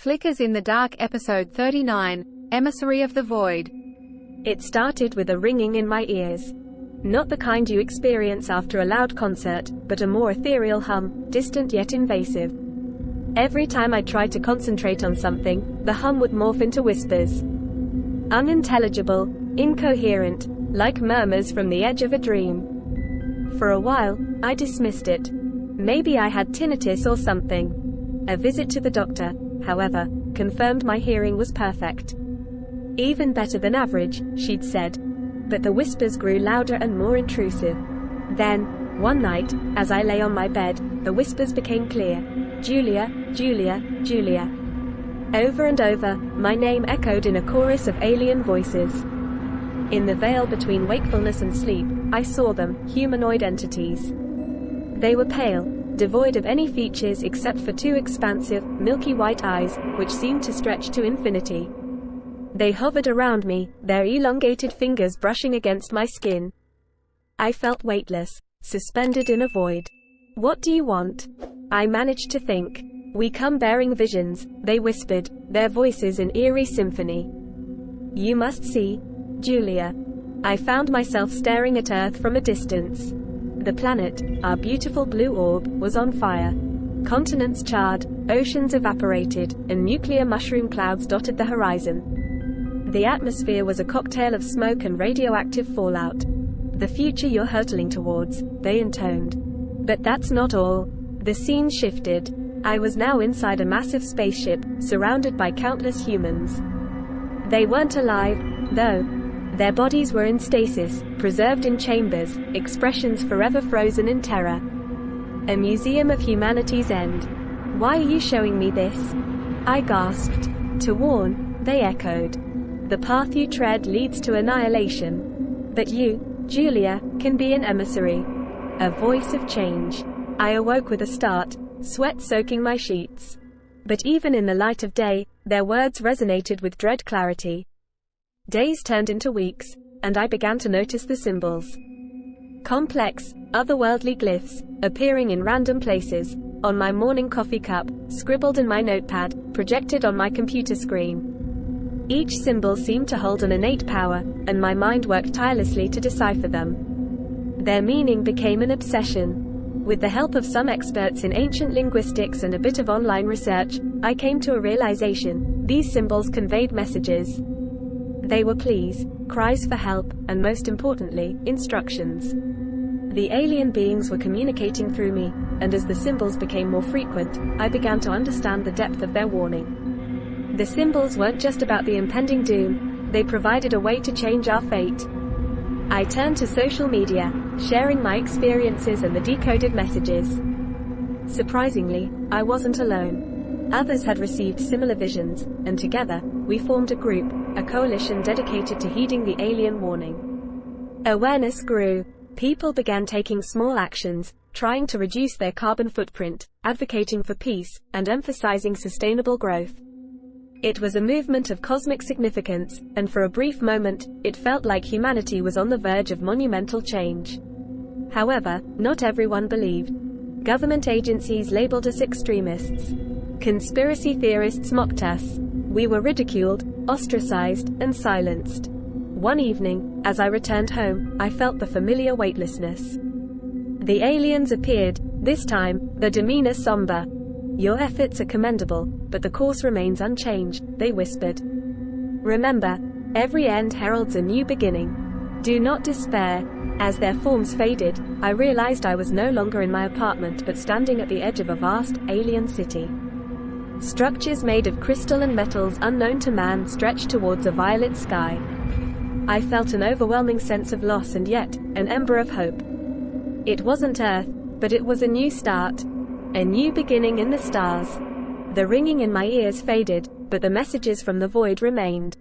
Flickers in the Dark, Episode 39, Emissary of the Void. It started with a ringing in my ears. Not the kind you experience after a loud concert, but a more ethereal hum, distant yet invasive. Every time I tried to concentrate on something, the hum would morph into whispers. Unintelligible, incoherent, like murmurs from the edge of a dream. For a while, I dismissed it. Maybe I had tinnitus or something. A visit to the doctor, however, confirmed my hearing was perfect. Even better than average, she'd said. But the whispers grew louder and more intrusive. Then, one night, as I lay on my bed, the whispers became clear. Julia, Julia, Julia. Over and over, my name echoed in a chorus of alien voices. In the veil between wakefulness and sleep, I saw them, humanoid entities. They were pale, devoid of any features except for two expansive, milky white eyes, which seemed to stretch to infinity. They hovered around me, their elongated fingers brushing against my skin. I felt weightless, suspended in a void. What do you want? I managed to think. We come bearing visions, they whispered, their voices in eerie symphony. You must see, Julia. I found myself staring at Earth from a distance. The planet, our beautiful blue orb, was on fire. Continents charred, oceans evaporated, and nuclear mushroom clouds dotted the horizon. The atmosphere was a cocktail of smoke and radioactive fallout. The future you're hurtling towards, they intoned. But that's not all. The scene shifted. I was now inside a massive spaceship, surrounded by countless humans. They weren't alive, though. Their bodies were in stasis, preserved in chambers, expressions forever frozen in terror. A museum of humanity's end. Why are you showing me this? I gasped. To warn, they echoed. The path you tread leads to annihilation. But you, Julia, can be an emissary. A voice of change. I awoke with a start, sweat soaking my sheets. But even in the light of day, their words resonated with dread clarity. Days turned into weeks, and I began to notice the symbols. Complex, otherworldly glyphs, appearing in random places, on my morning coffee cup, scribbled in my notepad, projected on my computer screen. Each symbol seemed to hold an innate power, and my mind worked tirelessly to decipher them. Their meaning became an obsession. With the help of some experts in ancient linguistics and a bit of online research, I came to a realization: these symbols conveyed messages. They were pleas, cries for help, and most importantly, instructions. The alien beings were communicating through me, and as the symbols became more frequent, I began to understand the depth of their warning. The symbols weren't just about the impending doom, they provided a way to change our fate. I turned to social media, sharing my experiences and the decoded messages. Surprisingly, I wasn't alone. Others had received similar visions, and together, we formed a group, a coalition dedicated to heeding the alien warning. Awareness grew. People began taking small actions, trying to reduce their carbon footprint, advocating for peace, and emphasizing sustainable growth. It was a movement of cosmic significance, and for a brief moment, it felt like humanity was on the verge of monumental change. However, not everyone believed. Government agencies labeled us extremists. Conspiracy theorists mocked us. We were ridiculed, ostracized, and silenced. One evening, as I returned home, I felt the familiar weightlessness. The aliens appeared, this time, their demeanor somber. Your efforts are commendable, but the course remains unchanged, they whispered. Remember, every end heralds a new beginning. Do not despair. As their forms faded, I realized I was no longer in my apartment but standing at the edge of a vast, alien city. Structures made of crystal and metals unknown to man stretched towards a violet sky. I felt an overwhelming sense of loss and yet, an ember of hope. It wasn't Earth, but it was a new start. A new beginning in the stars. The ringing in my ears faded, but the messages from the void remained.